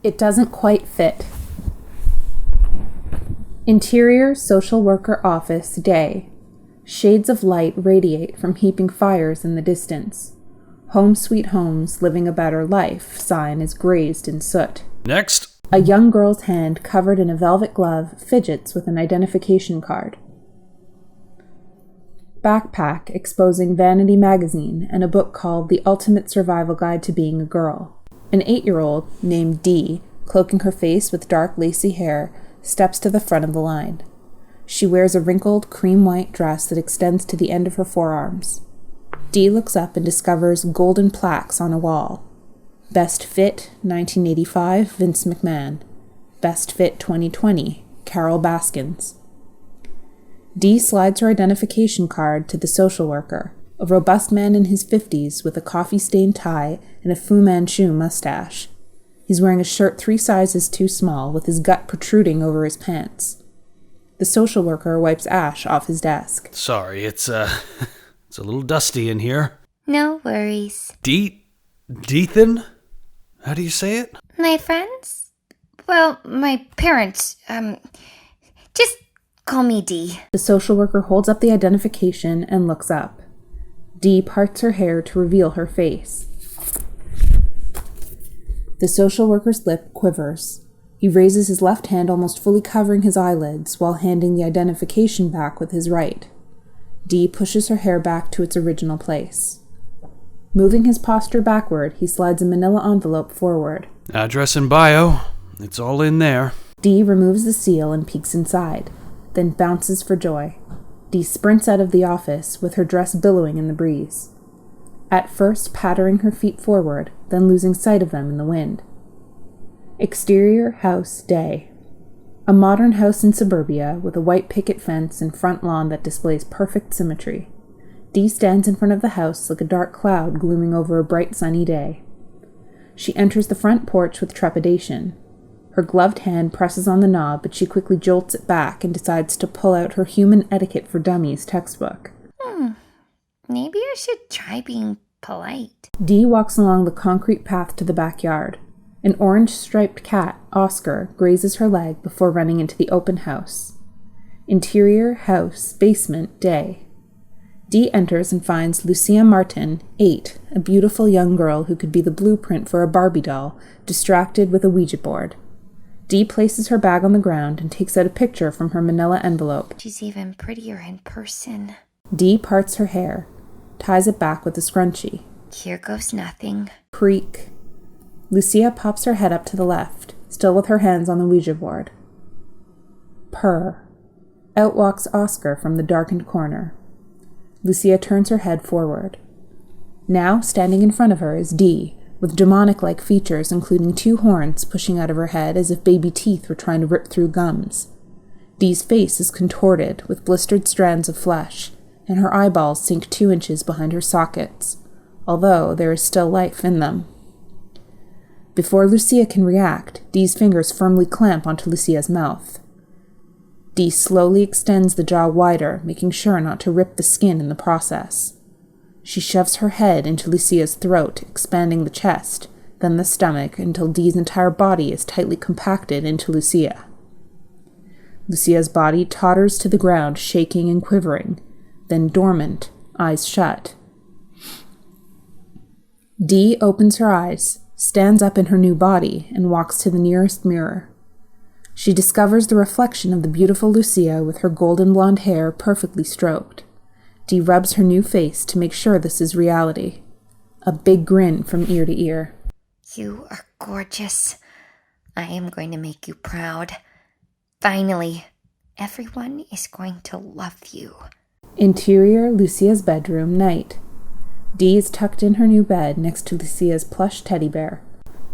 It doesn't quite fit. Interior social worker office, day. Shades of light radiate from heaping fires in the distance. Home sweet homes, living a better life sign is grazed in soot. Next. A young girl's hand covered in a velvet glove fidgets with an identification card. Backpack exposing Vanity magazine and a book called The Ultimate Survival Guide to Being a Girl. An 8-year-old named Dee, cloaking her face with dark lacy hair, steps to the front of the line. She wears a wrinkled cream-white dress that extends to the end of her forearms. Dee looks up and discovers golden plaques on a wall. Best Fit 1985, Vince McMahon. Best Fit 2020, Carol Baskins. Dee slides her identification card to the social worker, a robust man in his 50s with a coffee-stained tie and a Fu Manchu mustache. He's wearing a shirt 3 sizes too small, with his gut protruding over his pants. The social worker wipes ash off his desk. Sorry, it's a little dusty in here. No worries. Deethan? How do you say it? My friends? Well, my parents. Just call me Dee. The social worker holds up the identification and looks up. Dee parts her hair to reveal her face. The social worker's lip quivers. He raises his left hand, almost fully covering his eyelids, while handing the identification back with his right. Dee pushes her hair back to its original place. Moving his posture backward, he slides a manila envelope forward. Address and bio. It's all in there. Dee removes the seal and peeks inside, then bounces for joy. Dee sprints out of the office, with her dress billowing in the breeze. At first pattering her feet forward, then losing sight of them in the wind. Exterior house, day. A modern house in suburbia with a white picket fence and front lawn that displays perfect symmetry. Dee stands in front of the house like a dark cloud glooming over a bright sunny day. She enters the front porch with trepidation. Her gloved hand presses on the knob, but she quickly jolts it back and decides to pull out her Human Etiquette for Dummies textbook. Maybe I should try being polite. Dee walks along the concrete path to the backyard. An orange-striped cat, Oscar, grazes her leg before running into the open house. Interior house, basement, day. Dee enters and finds Lucia Martin, 8, a beautiful young girl who could be the blueprint for a Barbie doll, distracted with a Ouija board. Dee places her bag on the ground and takes out a picture from her manila envelope. She's even prettier in person. Dee parts her hair, ties it back with a scrunchie. Here goes nothing. Creak. Lucia pops her head up to the left, still with her hands on the Ouija board. Purr. Out walks Oscar from the darkened corner. Lucia turns her head forward. Now, standing in front of her is Dee, with demonic-like features including 2 horns pushing out of her head as if baby teeth were trying to rip through gums. Dee's face is contorted with blistered strands of flesh, and her eyeballs sink 2 inches behind her sockets, although there is still life in them. Before Lucia can react, Dee's fingers firmly clamp onto Lucia's mouth. Dee slowly extends the jaw wider, making sure not to rip the skin in the process. She shoves her head into Lucia's throat, expanding the chest, then the stomach, until Dee's entire body is tightly compacted into Lucia. Lucia's body totters to the ground, shaking and quivering, then dormant, eyes shut. Dee opens her eyes, stands up in her new body, and walks to the nearest mirror. She discovers the reflection of the beautiful Lucia with her golden blonde hair perfectly stroked. Dee rubs her new face to make sure this is reality. A big grin from ear to ear. You are gorgeous. I am going to make you proud. Finally, everyone is going to love you. Interior Lucia's bedroom, night. Dee is tucked in her new bed next to Lucia's plush teddy bear.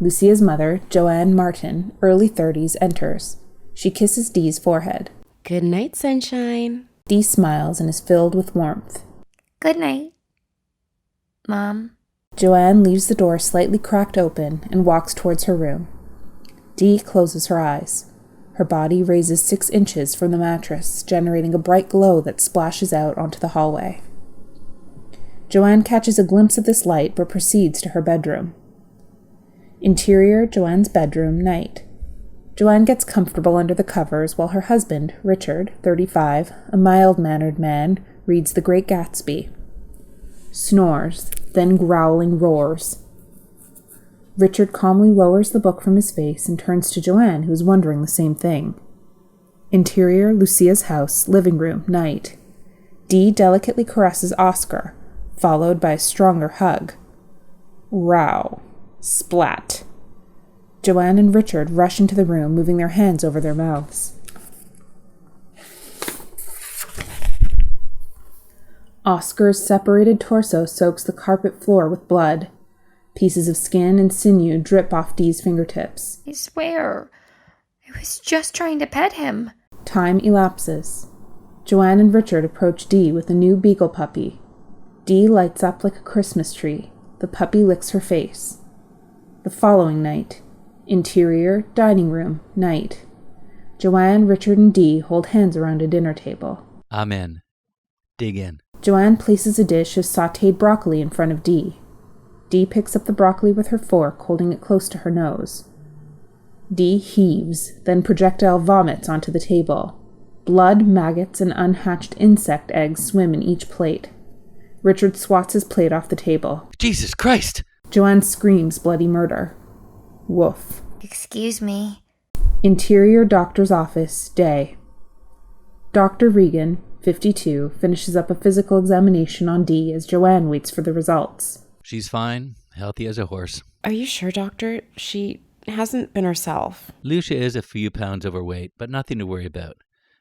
Lucia's mother, Joanne Martin, early 30s, enters. She kisses Dee's forehead. Good night, sunshine. Dee smiles and is filled with warmth. Good night, Mom. Joanne leaves the door slightly cracked open and walks towards her room. Dee closes her eyes. Her body raises 6 inches from the mattress, generating a bright glow that splashes out onto the hallway. Joanne catches a glimpse of this light but proceeds to her bedroom. Interior, Joanne's bedroom, night. Joanne gets comfortable under the covers while her husband, Richard, 35, a mild-mannered man, reads The Great Gatsby. Snores, then growling roars. Richard calmly lowers the book from his face and turns to Joanne, who is wondering the same thing. Interior, Lucia's house, living room, night. Dee delicately caresses Oscar, followed by a stronger hug. Row. Splat. Joanne and Richard rush into the room, moving their hands over their mouths. Oscar's separated torso soaks the carpet floor with blood. Pieces of skin and sinew drip off Dee's fingertips. I swear, I was just trying to pet him. Time elapses. Joanne and Richard approach Dee with a new beagle puppy. Dee lights up like a Christmas tree. The puppy licks her face. The following night. Interior, dining room, night. Joanne, Richard, and Dee hold hands around a dinner table. Amen. Dig in. Joanne places a dish of sautéed broccoli in front of Dee. Dee picks up the broccoli with her fork, holding it close to her nose. Dee heaves, then projectile vomits onto the table. Blood, maggots, and unhatched insect eggs swim in each plate. Richard swats his plate off the table. Jesus Christ! Joanne screams bloody murder. Woof. Excuse me. Interior doctor's office, day. Dr. Regan, 52, finishes up a physical examination on Dee as Joanne waits for the results. She's fine, healthy as a horse. Are you sure, Doctor? She hasn't been herself. Lucia is a few pounds overweight, but nothing to worry about.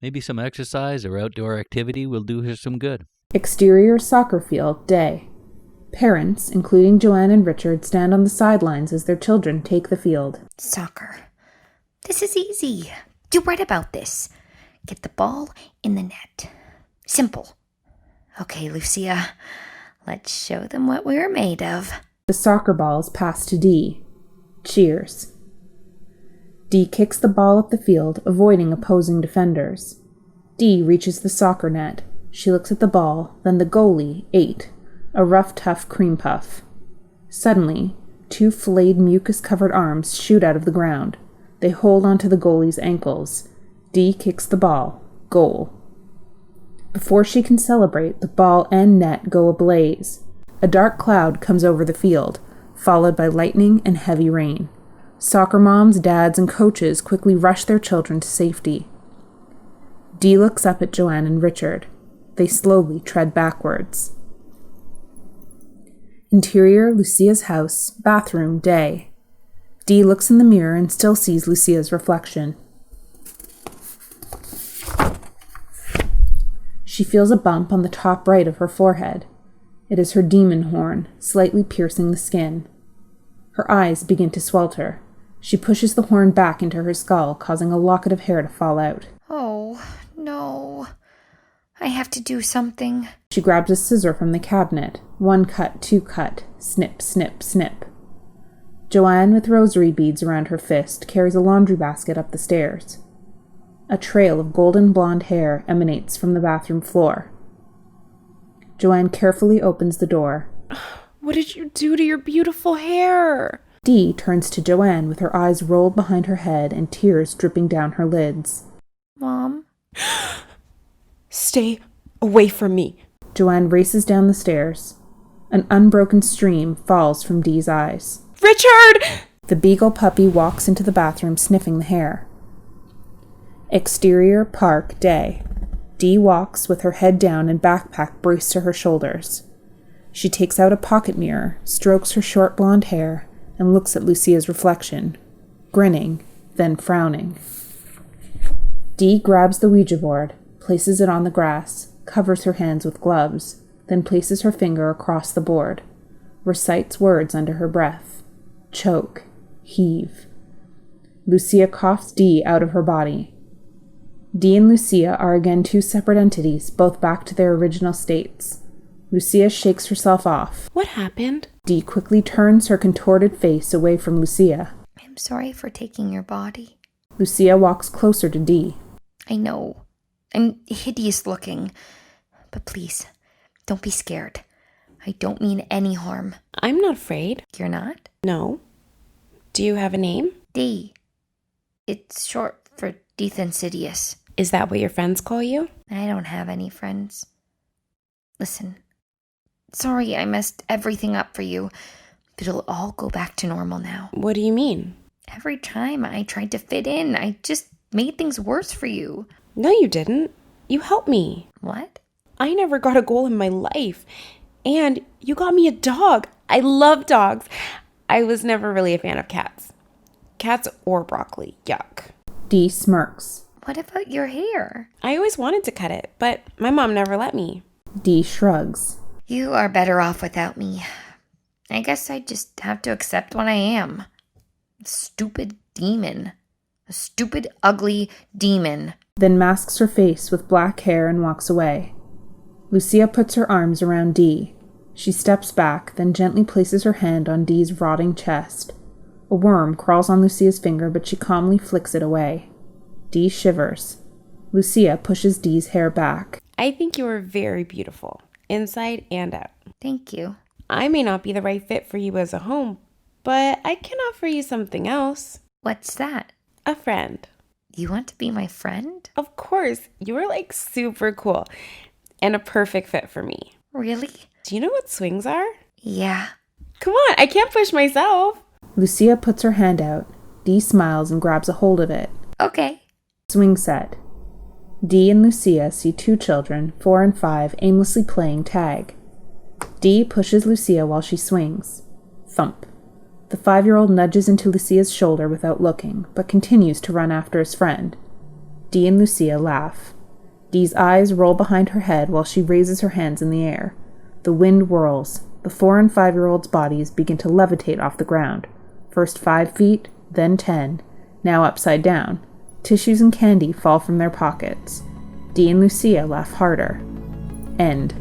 Maybe some exercise or outdoor activity will do her some good. Exterior soccer field, day. Parents, including Joanne and Richard, stand on the sidelines as their children take the field. Soccer. This is easy. You read about this. Get the ball in the net. Simple. Okay, Lucia. Let's show them what we're made of. The soccer ball is passed to Dee. Cheers. Dee kicks the ball up the field, avoiding opposing defenders. Dee reaches the soccer net. She looks at the ball, then the goalie, 8, a rough, tough cream puff. Suddenly, 2 flayed, mucus-covered arms shoot out of the ground. They hold onto the goalie's ankles. Dee kicks the ball. Goal. Before she can celebrate, the ball and net go ablaze. A dark cloud comes over the field, followed by lightning and heavy rain. Soccer moms, dads, and coaches quickly rush their children to safety. Dee looks up at Joanne and Richard. They slowly tread backwards. Interior, Lucia's house, bathroom, day. Dee looks in the mirror and still sees Lucia's reflection. She feels a bump on the top right of her forehead. It is her demon horn, slightly piercing the skin. Her eyes begin to swelter. She pushes the horn back into her skull, causing a locket of hair to fall out. Oh, no. I have to do something. She grabs a scissor from the cabinet. 1 cut, 2 cut. Snip, snip, snip. Joanne, with rosary beads around her fist, carries a laundry basket up the stairs. A trail of golden blonde hair emanates from the bathroom floor. Joanne carefully opens the door. What did you do to your beautiful hair? Dee turns to Joanne with her eyes rolled behind her head and tears dripping down her lids. Mom? Stay away from me. Joanne races down the stairs. An unbroken stream falls from Dee's eyes. Richard! The beagle puppy walks into the bathroom sniffing the hair. Exterior park, day. Dee walks with her head down and backpack braced to her shoulders. She takes out a pocket mirror, strokes her short blonde hair, and looks at Lucia's reflection, grinning, then frowning. Dee grabs the Ouija board, places it on the grass, covers her hands with gloves, then places her finger across the board, recites words under her breath. Choke. Heave. Lucia coughs Dee out of her body. Dee and Lucia are again 2 separate entities, both back to their original states. Lucia shakes herself off. What happened? Dee quickly turns her contorted face away from Lucia. I'm sorry for taking your body. Lucia walks closer to Dee. I know. I'm hideous looking. But please, don't be scared. I don't mean any harm. I'm not afraid. You're not? No. Do you have a name? D. It's short for Death Insidious. Is that what your friends call you? I don't have any friends. Listen, sorry I messed everything up for you, but it'll all go back to normal now. What do you mean? Every time I tried to fit in, I just made things worse for you. No, you didn't. You helped me. What? I never got a goal in my life. And you got me a dog. I love dogs. I was never really a fan of cats. Cats or broccoli. Yuck. Dee smirks. What about your hair? I always wanted to cut it, but my mom never let me. Dee shrugs. You are better off without me. I guess I just have to accept what I am. A stupid demon. A stupid, ugly demon. Then masks her face with black hair and walks away. Lucia puts her arms around Dee. She steps back, then gently places her hand on Dee's rotting chest. A worm crawls on Lucia's finger, but she calmly flicks it away. Dee shivers. Lucia pushes Dee's hair back. I think you are very beautiful, inside and out. Thank you. I may not be the right fit for you as a home, but I can offer you something else. What's that? A friend. You want to be my friend? Of course, you are like super cool and a perfect fit for me. Really? Do you know what swings are? Yeah. Come on, I can't push myself. Lucia puts her hand out. Dee smiles and grabs a hold of it. Okay. Swing set. Dee and Lucia see two children, 4 and 5, aimlessly playing tag. Dee pushes Lucia while she swings. Thump. The 5-year-old nudges into Lucia's shoulder without looking, but continues to run after his friend. Dee and Lucia laugh. Dee's eyes roll behind her head while she raises her hands in the air. The wind whirls. The 4 and 5-year-olds' bodies begin to levitate off the ground. First 5 feet, then 10, now upside down. Tissues and candy fall from their pockets. Dee and Lucia laugh harder. End.